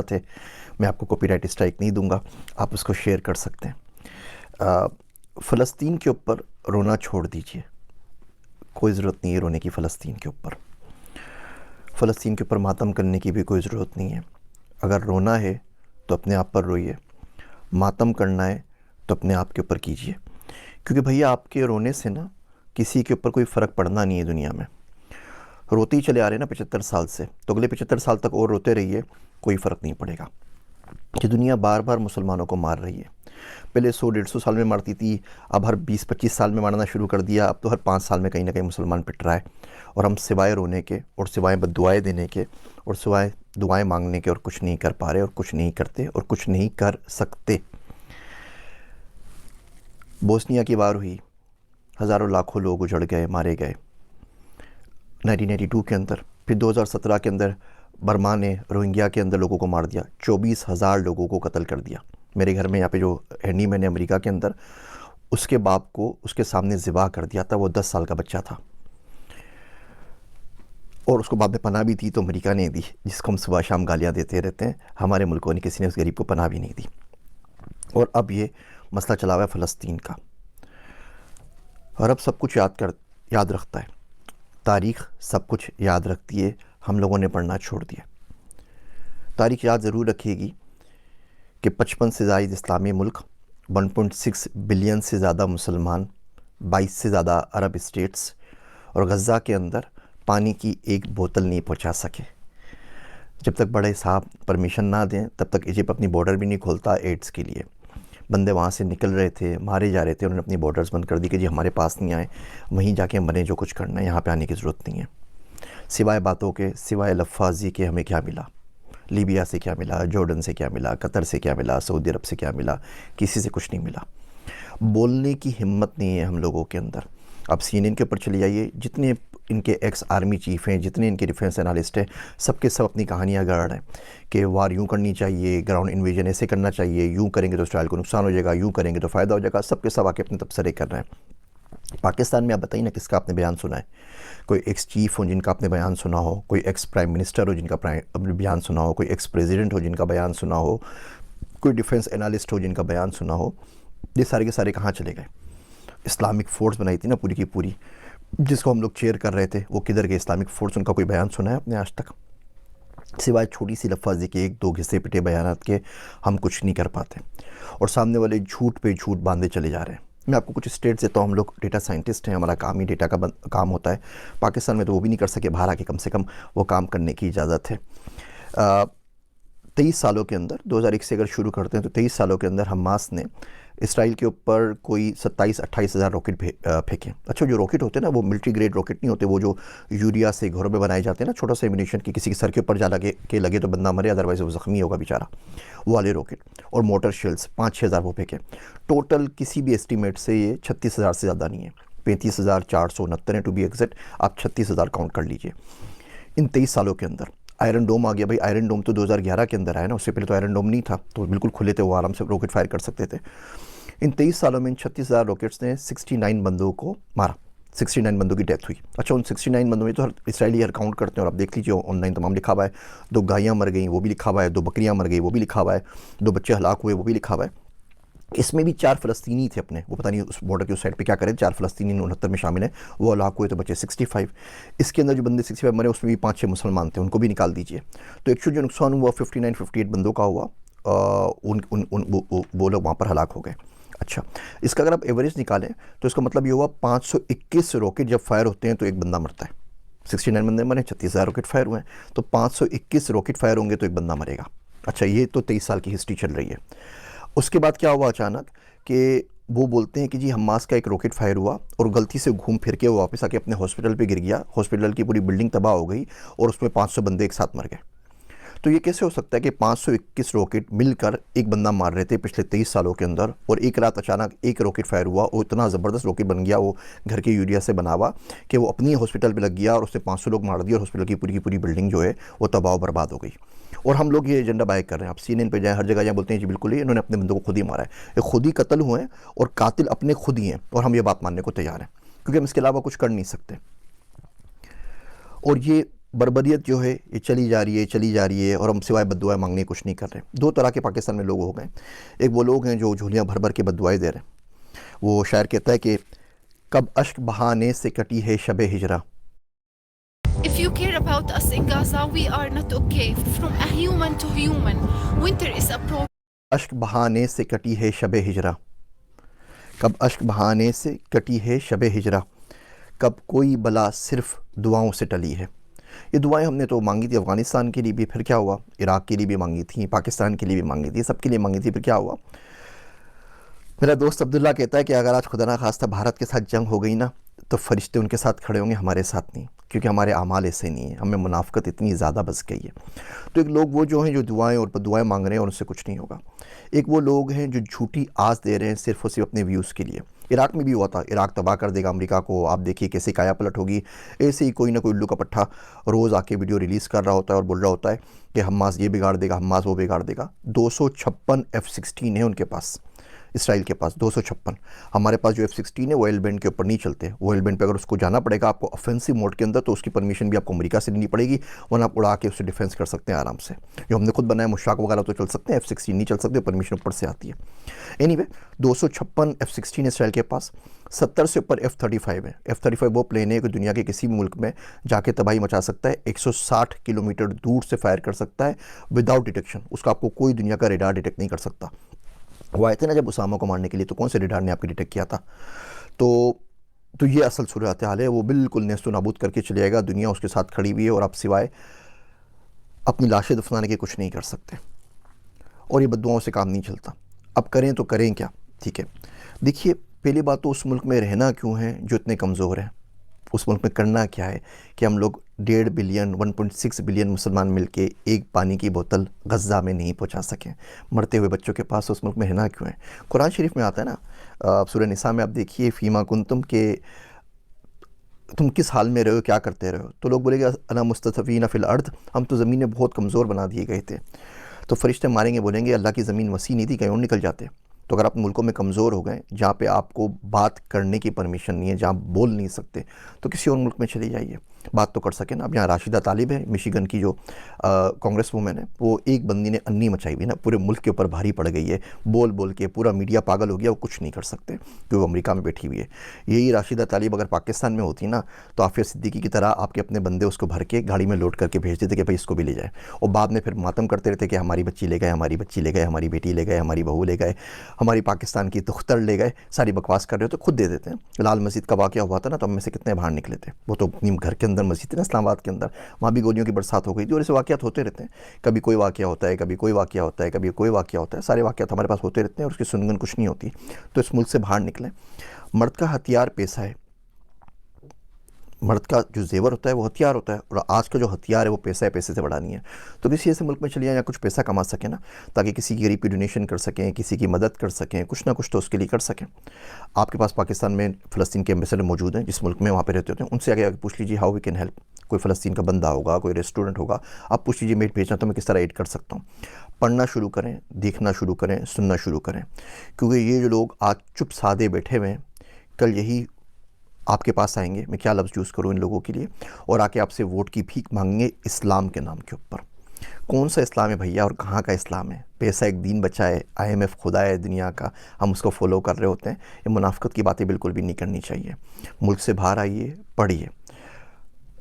थे, मैं आपको कॉपीराइट स्ट्राइक नहीं दूंगा, आप उसको शेयर कर सकते हैं। फ़लस्तीन के ऊपर रोना छोड़ दीजिए, कोई ज़रूरत नहीं है रोने की। फ़लस्तीन के ऊपर, फ़लस्तीन के ऊपर मातम करने की भी कोई ज़रूरत नहीं है। अगर रोना है तो अपने आप पर रोइए, मातम करना है तो अपने आप के ऊपर कीजिए, क्योंकि भैया आपके रोने से ना किसी के ऊपर कोई फ़र्क पड़ना नहीं है दुनिया में। रोते ही चले आ रहे हैं ना 75 साल से, तो अगले 75 साल तक और रोते रहिए, कोई फ़र्क नहीं पड़ेगा। कि दुनिया बार बार मुसलमानों को मार रही है, पहले 100-150 साल में मारती थी, अब हर 20-25 साल में मारना शुरू कर दिया, अब तो हर 5 साल में कहीं ना कहीं मुसलमान पिट रहा है। और हम सिवाय रोने के और सिवाय बद्दुआएं देने के और सिवाय दुआएं मांगने के और कुछ नहीं कर पा रहे और कुछ नहीं करते और कुछ नहीं कर सकते। बोस्निया की वार हुई, हज़ारों लाखों लोग उजड़ गए, मारे गए 1992 के अंदर। फिर 2017 के अंदर बर्मा ने रोहिंग्या के अंदर लोगों को मार दिया, 24,000 लोगों को कत्ल कर दिया। मेरे घर में यहाँ पे जो हैंडी मैन है अमेरिका के अंदर, उसके बाप को उसके सामने ज़िबा कर दिया था, वो 10 साल का बच्चा था और उसको बाद में पनाह भी थी तो अमेरिका ने दी, जिसको हम सुबह शाम गालियाँ देते रहते हैं। हमारे मुल्कों ने, किसी ने उस गरीब को पनाह भी नहीं दी। और अब ये मसला चला हुआ है फ़लस्तीन का। अरब सब कुछ याद रखता है, तारीख़ सब कुछ याद रखती है, हम लोगों ने पढ़ना छोड़ दिया। तारीख़ याद ज़रूर रखेगी कि 55 से ज़ायद इस्लामी मुल्क, 1.6 बिलियन से ज़्यादा मुसलमान, 22 से ज़्यादा अरब स्टेट्स और गज़ा के अंदर पानी की एक बोतल नहीं पहुंचा सके। जब तक बड़े साहब परमिशन ना दें तब तक इजिप्ट अपनी बॉर्डर भी नहीं खोलता एड्स के लिए। बंदे वहाँ से निकल रहे थे, मारे जा रहे थे, उन्होंने अपनी बॉर्डर्स बंद कर दी कि जी हमारे पास नहीं आए, वहीं जाके मरें, जो कुछ करना है, यहाँ पे आने की ज़रूरत नहीं है। सिवाय बातों के, सिवाय लफ्फ़ाज़ी के हमें क्या मिला? लीबिया से क्या मिला? जॉर्डन से क्या मिला? कतर से क्या मिला? सऊदी अरब से क्या मिला? किसी से कुछ नहीं मिला। बोलने की हिम्मत नहीं है हम लोगों के अंदर। आप CNN के ऊपर चले जाइए, जितने इनके एक्स आर्मी चीफ़ हैं, जितने इनके डिफेंस एनालिस्ट हैं, सबके सब अपनी कहानियाँ गढ़ रहे हैं कि वार यूँ करनी चाहिए, ग्राउंड इन्वेजन ऐसे करना चाहिए, यूँ करेंगे तो इसराइल को नुकसान हो जाएगा, यूँ करेंगे तो फ़ायदा हो जाएगा। सबके सब आके अपने तबसरे कर रहे हैं। पाकिस्तान में आप बताइए ना किसका आपने बयान सुना है? कोई एक्स चीफ़ हो जिनका आपने बयान सुना हो, कोई एक्स प्राइम मिनिस्टर हो जिनका बयान सुना हो, कोई एक्स प्रेसिडेंट हो जिनका बयान सुना हो, कोई डिफेंस एनालिस्ट हो जिनका बयान सुना हो? ये सारे के सारे कहाँ चले गए? इस्लामिक फ़ोर्स बनाई थी ना पूरी की पूरी, जिसको हम लोग चेयर कर रहे थे, वो किधर गए इस्लामिक फ़ोर्स? उनका कोई बयान सुना है आपने आज तक? सिवाय छोटी सी लफ्ज़ी के, एक दो घिसे पिटे बयानात के, हम कुछ नहीं कर पाते। और सामने वाले झूठ पे झूठ बांधे चले जा रहे हैं। मैं आपको कुछ स्टेट्स देता हूँ, हम लोग डेटा साइंटिस्ट हैं, हमारा काम ही डेटा का काम होता है। पाकिस्तान में तो वो भी नहीं कर सके, बाहर आके कम से कम वो काम करने की इजाज़त है। 23 सालों के अंदर, 2001 से अगर शुरू करते हैं तो 23 सालों के अंदर हमास ने इसराइल के ऊपर कोई 27-28 हज़ार रॉकेट फेंके। अच्छा, जो रॉकेट होते हैं ना, वो मिलिट्री ग्रेड रॉकेट नहीं होते, वो जो यूरिया से घरों में बनाए जाते हैं ना, छोटा सा एम्यूनिशन की किसी के सर के ऊपर जा लगे तो बंदा मरे, अदरवाइज़ वो ज़ख्मी होगा बेचारा, वो वाले रॉकेट। और मोटर शेल्स 5-6 हज़ार वो फेंके। टोटल किसी भी एस्टीमेट से ये 36 हज़ार से ज़्यादा नहीं है, 35,469 है टू बी एग्जैक्ट। आप 36 हज़ार काउंट कर लीजिए इन 23 सालों के अंदर। आयरन डोम आ गया भाई, आयरन डोम तो 2011 के अंदर आया ना, उससे पहले तो आयरन डोम नहीं था, तो बिल्कुल खुले थे, वो आराम से रॉकेट फायर कर सकते थे। इन 23 सालों में इन 36,000 रॉकेट्स ने 69 बंदों को मारा, 69 बंदों की डेथ हुई। अच्छा, उन 69 बंदों में तो हर इसराइली हर काउंट करते हैं, और आप देख लीजिए ऑनलाइन तमाम लिखा हुआ है। 2 गायें मर गई वो भी लिखा हुआ है, 2 बकरियां मर गई वो भी लिखा हुआ है, 2 बच्चे हलाक हुए वो भी लिखा हुआ है। इसमें भी 4 फ़लस्तीनी थे अपने, वो पता नहीं उस बॉर्डर की उस साइड पे क्या करें, 4 फ़लस्तीनी 69 में शामिल हैं, वो हलाक हुए तो बचे 65। इसके अंदर जो बंदे 65 मरे उसमें भी 5-6 मुसलमान थे, उनको भी निकाल दीजिए। तो एक्चुअल जो नुकसान हुआ 59-58 बंदों का हुआ, वो लोग वहाँ पर हलाक हो गए। अच्छा, इसका अगर आप एवरेज निकालें तो इसका मतलब ये हुआ 521 रॉकेट जब फायर होते हैं तो एक बंदा मरता है। 69 बंदे मरे, 36,000 रॉकेट फायर हुए हैं, तो 521 रॉकेट फायर होंगे तो एक बंदा मरेगा। अच्छा, ये तो 23 साल की हिस्ट्री चल रही है। उसके बाद क्या हुआ अचानक कि वो बोलते हैं कि जी हमास का एक रॉकेट फायर हुआ और गलती से घूम फिर के वो वापस आके अपने हॉस्पिटल पे गिर गया, हॉस्पिटल की पूरी बिल्डिंग तबाह हो गई और उसमें 500 बंदे एक साथ मर गए। तो ये कैसे हो सकता है कि 521 रॉकेट मिलकर एक बंदा मार रहे थे पिछले 23 सालों के अंदर, और एक रात अचानक एक रॉकेट फायर हुआ और इतना ज़बरदस्त रॉकेट बन गया, वो घर के यूरिया से बना हुआ, कि वो अपनी हॉस्पिटल पे लग गया और उसने 500 लोग मार दिए और हॉस्पिटल की पूरी बिल्डिंग जो है वो तबाह बर्बाद हो गई। और हम लोग ये एजेंडा बाय कर रहे हैं। आप CNN पे जाएँ, हर जगह जाएँ, बोलते हैं जी बिल्कुल ही इन्होंने अपने बंदों को खुद ही मारा है, ये खुद ही कत्ल हुए हैं और कातिल अपने खुद ही हैं, और हम ये बात मानने को तैयार हैं क्योंकि हम इसके अलावा कुछ कर नहीं सकते। और ये बर्बरियत जो है ये चली जा रही है, चली जा रही है, और हम सिवाय बद्दुआएं मांगने कुछ नहीं कर रहे। दो तरह के पाकिस्तान में लोग हो गए। एक वो लोग हैं जो झोलियाँ भर भर के बद्दुआएं दे रहे हैं। वो शायर कहता है कि कब अश्क बहाने से कटी है Shabe हिजरा। If you care about us in Gaza, we are not okay. From a human to human, winter is approaching. अश्क बहाने से कटी है शबे हिजरा, कब अश्क बहाने से कटी है शबे हिजरा, कब कोई बला सिर्फ दुआओं से टली है। ये दुआएं हमने तो मांगी थी अफ़गानिस्तान के लिए भी, फिर क्या हुआ, इराक़ के लिए भी मांगी थी, पाकिस्तान के लिए भी मांगी थी, सबके लिए मांगी थी, फिर क्या हुआ। मेरा दोस्त अब्दुल्ला कहता है कि अगर आज खुदा ना खास्ता भारत के साथ जंग हो गई ना, तो फरिश्ते उनके साथ खड़े होंगे, हमारे साथ नहीं, क्योंकि हमारे अमाल ऐसे नहीं है, हमें मुनाफ़क़त इतनी ज़्यादा बस गई है। तो एक लोग वो जो हैं जो दुआएं और दुआएं मांग रहे हैं और उनसे कुछ नहीं होगा। एक वो लोग हैं जो झूठी आस दे रहे हैं सिर्फ और सिर्फ अपने व्यूज़ के लिए। इराक़ में भी हुआ था, इराक़ तबाह कर देगा अमेरिका को, आप देखिए कैसे काया पलट होगी। ऐसे ही कोई ना कोई उल्लू का पट्ठा रोज़ आके वीडियो रिलीज़ कर रहा होता है और बोल रहा होता है कि हमास ये बिगाड़ देगा, हमास वो बिगाड़ देगा। 256 F-16 है उनके पास, इसराइल के पास 256। हमारे पास जो F-16 है वो एल बैंड के ऊपर नहीं चलते। वो एल बैंड पे अगर उसको जाना पड़ेगा आपको ऑफेंसिव मोड के अंदर, तो उसकी परमिशन भी आपको अमेरिका से लेनी पड़ेगी, वरना आप उड़ा के उससे डिफेंस कर सकते हैं आराम से। जो हमने खुद बनाया मुशाक वगैरह तो चल सकते हैं, F-16 नहीं चल सकते, परमिशन ऊपर से आती है। एनीवे 256 F-16 इसराइल के पास, 70 से ऊपर F-35 है। F-35 वो प्लेन है कि दुनिया के किसी भी मुल्क में जाके तबाही मचा सकता है, 160 किलोमीटर दूर से फायर कर सकता है विदाउट डिटेक्शन। उसका आपको कोई दुनिया का रेडार डिटेक्ट नहीं कर सकता। वो आए थे ना जब उसामा को मारने के लिए, तो कौन से रेडार ने आपको डिटेक्ट किया था। तो ये असल सूरत हाल है। वो बिल्कुल नेस्तो नाबूद करके चले जाएगा, दुनिया उसके साथ खड़ी हुई है, और आप सिवाय अपनी लाशें दफनाने के कुछ नहीं कर सकते, और ये बद्दुआओं से काम नहीं चलता। अब करें तो करें क्या, ठीक है। देखिए पहली बात तो उस मुल्क में रहना क्यों है जो इतने कमज़ोर हैं। उस मुल्क में करना क्या है कि हम लोग 1.5 बिलियन 1.6 बिलियन मुसलमान मिलके एक पानी की बोतल गज़ा में नहीं पहुंचा सकें। मरते हुए बच्चों के पास उस मुल्क में रहना क्यों है। कुरान शरीफ में आता है ना, सूरह निसा में आप देखिए, फ़ीमा कुंतुम के तुम किस हाल में रहे हो, क्या करते रहे हो। तो लोग बोलेंगे अना मुस्तफ़ीना फ़िल अर्द, हम तो ज़मीन में बहुत कमज़ोर बना दिए गए थे। तो फरिश्ते मारेंगे, बोलेंगे अल्लाह की ज़मीन वसी नहीं थी, कहीं और निकल जाते। तो अगर आप मुल्कों में कमज़ोर हो गए जहाँ पे आपको बात करने की परमिशन नहीं है, जहाँ बोल नहीं सकते, तो किसी और मुल्क में चले जाइए, बात तो कर सके ना। अब यहाँ राशिदा तालिब है, मिशिगन की जो कांग्रेस वूमेन है, वो एक बंदी ने अन्नी मचाई हुई ना, पूरे मुल्क के ऊपर भारी पड़ गई है, बोल बोल के पूरा मीडिया पागल हो गया, वो कुछ नहीं कर सकते क्योंकि वो अमेरिका में बैठी हुई है। यही राशिदा तालिब अगर पाकिस्तान में होती ना, तो आफिया सिद्दीकी की तरह आपके अपने बंदे उसको भर के गाड़ी में लोड करके भेज देते कि भाई इसको भी ले जाए, और बाद में फिर मातम करते रहते कि हमारी बच्ची ले गए, हमारी बच्ची ले गए, हमारी बेटी ले गए, हमारी बहू ले गए, हमारी पाकिस्तान की दुख्तर ले गए। सारी बकवास कर रहे हो तो खुद दे देते हैं। लाल मस्जिद का वाक़या हुआ था ना, तो हम में से कितने बाहर निकले थे। वो तो अपनी घर के अंदर मस्जिद थी ना इस्लामाबाद के अंदर, वहाँ भी गोलियों की बरसात हो गई थी। और ऐसे वाक़यात होते रहते हैं, कभी कोई वाक़या होता है, कभी कोई वाक़या होता है, कभी कोई वाक़या होता है। सारे वाक़यात हमारे पास होते रहते हैं और उसकी सुनगन कुछ नहीं होती। तो इस मुल्क से बाहर निकलें। मर्द का हथियार पैसा है, मर्द का जो जेवर होता है वो हथियार होता है, और आज का जो हथियार है वो पैसा है, पैसे से बड़ा नहीं है। तो किसी ऐसे मुल्क में चलिए या कुछ पैसा कमा सकें ना, ताकि किसी की गरीब की डोनेशन कर सकें, किसी की मदद कर सकें, कुछ ना कुछ तो उसके लिए कर सकें। आपके पास पाकिस्तान में फ़लस्तीन के एम्बेसडर मौजूद हैं, जिस मुल्क में वहाँ पर रहते होते हैं, उनसे आगे पूछ लीजिए हाउ वी कैन हेल्प। कोई फ़लस्तीन का बंदा होगा, कोई रेस्टोरेंट होगा, आप पूछ लीजिए मेट भेजना तो मैं किस तरह एड कर सकता हूँ। पढ़ना शुरू करें, देखना शुरू करें, सुनना शुरू करें, क्योंकि ये जो लोग आज चुप सादे बैठे हुए हैं, कल यही आपके पास आएंगे, मैं क्या लफ्ज़ यूज़ करूँ इन लोगों के लिए, और आके आपसे वोट की भीख मांगेंगे इस्लाम के नाम के ऊपर। कौन सा इस्लाम है भैया, और कहाँ का इस्लाम है। पैसा एक दीन बचा है, IMF खुदा है दुनिया का, हम उसको फॉलो कर रहे होते हैं। ये मुनाफ़िक़त की बातें बिल्कुल भी नहीं करनी चाहिए। मुल्क से बाहर आइए, पढ़िए,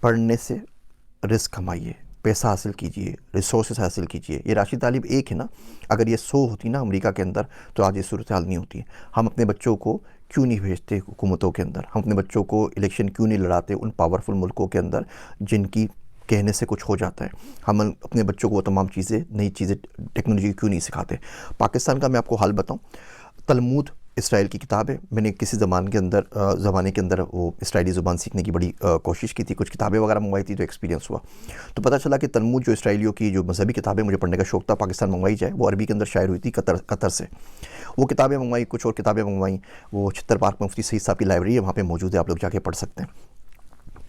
पढ़ने से रिस्क कमाइए, पैसा हासिल कीजिए, रिसोर्सेज हासिल कीजिए। ये राशिद तालिब एक है ना, अगर ये 100 होती ना अमेरिका के अंदर, तो आज ये सूरत हाल नहीं होती। हम अपने बच्चों को क्यों नहीं भेजते हुकूमतों के अंदर, हम अपने बच्चों को इलेक्शन क्यों नहीं लड़ाते उन पावरफुल मुल्कों के अंदर जिनकी कहने से कुछ हो जाता है। हम अपने बच्चों को वो तमाम चीज़ें, नई चीज़ें, टेक्नोलॉजी क्यों नहीं सिखाते। पाकिस्तान का मैं आपको हाल बताऊँ, तलमूद इसराइल की किताब है। मैंने किसी ज़माने के अंदर वो इसराइली ज़ुबान सीखने की बड़ी कोशिश की थी, कुछ किताबें वगैरह मंगवाई थी, तो एक्सपीरियंस हुआ। तो पता चला कि तलमूद जो इसराइलियों की जो मजहबी किताबें मुझे पढ़ने का शौक़ था, पाकिस्तान मंगवाई जाए, वो अरबी के अंदर शायर हुई थी कतर से। वो किताबें मंगवाई, कुछ और किताबें मंगवाई। वो छित्तर पार्क में मुफ्ती सईद साहब की लाइब्रेरी है, वहाँ पर मौजूद है, आप लोग जाके पढ़ सकते हैं।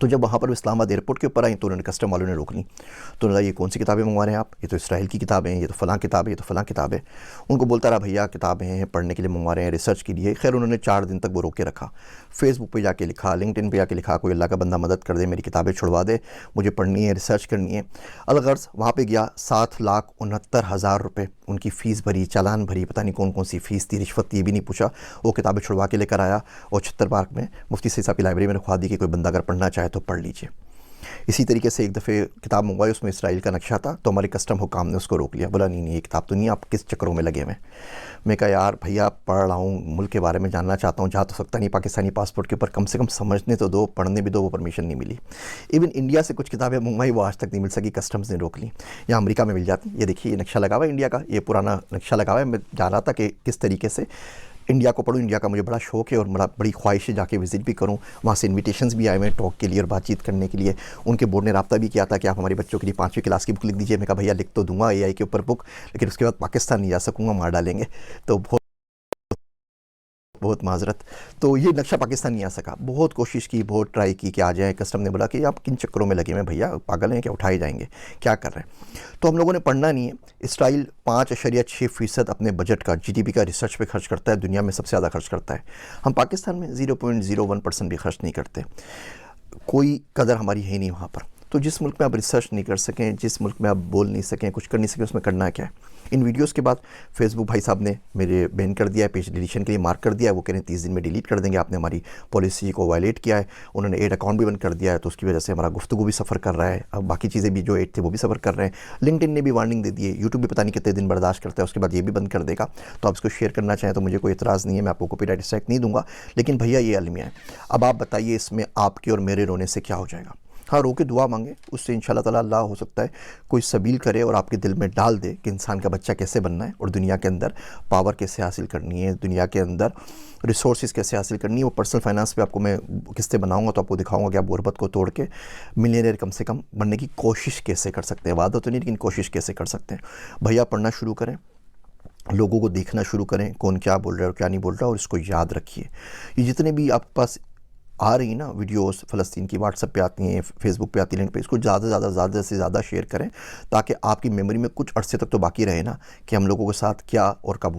तो जब वहाँ पर इस्लामाबाद एयरपोर्ट के ऊपर आई तो उन्होंने कस्टम वालों ने रोक ली। तो उन्होंने कहा ये कौन सी किताबें मंगवा रहे हैं आप, ये तो इसराइल की किताबें हैं, ये तो फ़लाँ किताब है, ये तो फ़लाँ किताब है। उनको बोलता रहा भैया किताबें हैं, पढ़ने के लिए मंगवा रहे हैं, रिसर्च के लिए। खैर उन्होंने 4 दिन तक वो रोक के रखा। फेसबुक पे जाके लिखा, लिंक्डइन पे जाके लिखा, कोई अल्लाह का बंदा मदद कर दे, मेरी किताबें छुड़वा दे, मुझे पढ़नी है, रिसर्च करनी है। अलगर्ज़ वहाँ पे गया, 7,69,000 रुपये उनकी फ़ीस भरी, चालान भरी, पता नहीं कौन कौन सी फ़ीस थी, रिश्वत ये भी नहीं पूछा। वो किताबें छुड़वा के लेकर आया और छत्तर पार्क में मुफ्ती सईद साहब की लाइब्रेरी में रखवा दी कि कोई बंदा अगर पढ़ना चाहे तो पढ़ लीजिए। इसी तरीके से एक दफ़े किताब मंगवाई, उसमें इसराइल का नक्शा था, तो हमारे कस्टम हुकाम ने उसको रोक लिया। बोला नहीं नहीं ये किताब तो नहीं, आप किस चक्करों में लगे हुए। मैं कहा यार भैया पढ़ रहा हूँ, मुल्क के बारे में जानना चाहता हूँ, जा तो सकता नहीं पाकिस्तानी पासपोर्ट के ऊपर, कम से कम समझने तो दो, पढ़ने भी दो। वो परमिशन नहीं मिली। इवन इंडिया से कुछ किताबें मंगवाई, वो आज तक नहीं मिल सकी, कस्टम्स ने रोक ली। यहाँ अमेरिका में मिल जाती। ये देखिए ये नक्शा लगा हुआ है इंडिया का, ये पुराना नक्शा लगा हुआ है। मैं जान रहा था कि किस तरीके से इंडिया को पढ़ूँ, इंडिया का मुझे बड़ा शौक़ है और बड़ी ख्वाहिश है जाके विज़िट भी करूँ। वहाँ से इन्विटेशंस भी आए हुए हैं टॉक के लिए और बातचीत करने के लिए। उनके बोर्ड ने रब्ता भी किया था कि आप हमारे बच्चों के लिए 5वीं क्लास की बुक लिख दीजिए। मैं कहा भैया लिख तो दूंगा AI के ऊपर बुक, लेकिन उसके बाद पाकिस्तान नहीं जा सकूँगा, मार डालेंगे। तो बहुत माजरत। तो ये नक्शा पाकिस्तान नहीं आ सका। बहुत कोशिश की, बहुत ट्राई की कि आ जाए। कस्टम ने बोला कि आप किन चक्करों में लगे हुए हैं भैया, पागल हैं क्या, उठाए जाएंगे, क्या कर रहे हैं। तो हम लोगों ने पढ़ना नहीं है। इसराइल 5.6% अपने बजट का, GDP का रिसर्च पे खर्च करता है, दुनिया में सबसे ज़्यादा खर्च करता है। हम पाकिस्तान में 0.01% भी खर्च नहीं करते। कोई कदर हमारी है नहीं वहाँ पर। तो जिस मुल्क में आप रिसर्च नहीं कर सकें, जिस मुल्क में आप बोल नहीं सकें, कुछ कर नहीं सकें, उसमें करना क्या है। इन वीडियोस के बाद फेसबुक भाई साहब ने मेरे बैन कर दिया है, पेज डिलीशन के लिए मार्क कर दिया है। वो कह रहे हैं 30 दिन में डिलीट कर देंगे, आपने हमारी पॉलिसी को वायलेट किया है। उन्होंने एड अकाउंट भी बंद कर दिया है, तो उसकी वजह से हमारा गुफ्तगू भी सफ़र कर रहा है। अब बाकी चीज़ें भी जो एड थे वो भी सफ़र कर रहे हैं। लिंक्डइन ने भी वार्निंग दे दी है। यूट्यूब भी पता नहीं कितने दिन बर्दाश्त करता है, उसके बाद ये भी बंद कर देगा। तो आप इसको शेयर करना चाहें तो मुझे कोई एतराज़ नहीं है, मैं आपको कॉपीराइट स्ट्राइक नहीं दूंगा। लेकिन भैया ये अलमिया है। अब आप बताइए इसमें आपके और मेरे रोने से क्या हो जाएगा। हाँ, रो के दुआ मांगे, उससे इंशाल्लाह ताला अल्लाह हो सकता है कोई सबील करे और आपके दिल में डाल दे कि इंसान का बच्चा कैसे बनना है और दुनिया के अंदर पावर कैसे हासिल करनी है, दुनिया के अंदर रिसोर्सेज कैसे हासिल करनी है। वो पर्सनल फाइनेंस पे आपको मैं किस्तें बनाऊंगा तो आपको दिखाऊंगा कि आप गुरबत को तोड़ के मिलियनेयर कम से कम बनने की कोशिश कैसे कर सकते हैं। वादा तो नहीं, लेकिन कोशिश कैसे कर सकते हैं। भैया पढ़ना शुरू करें, लोगों को देखना शुरू करें, कौन क्या बोल रहा है और क्या नहीं बोल रहा, और इसको याद रखिए। ये जितने भी आपके पास आ रही ना वीडियोस फ़लस्तीन की, व्हाट्सएप पे आती हैं, फेसबुक पे आती हैं, लिंक पे, इसको ज़्यादा से ज़्यादा शेयर करें ताकि आपकी मेमोरी में कुछ अरसे तक तो बाकी रहे ना कि हम लोगों के साथ क्या और कब हुआ।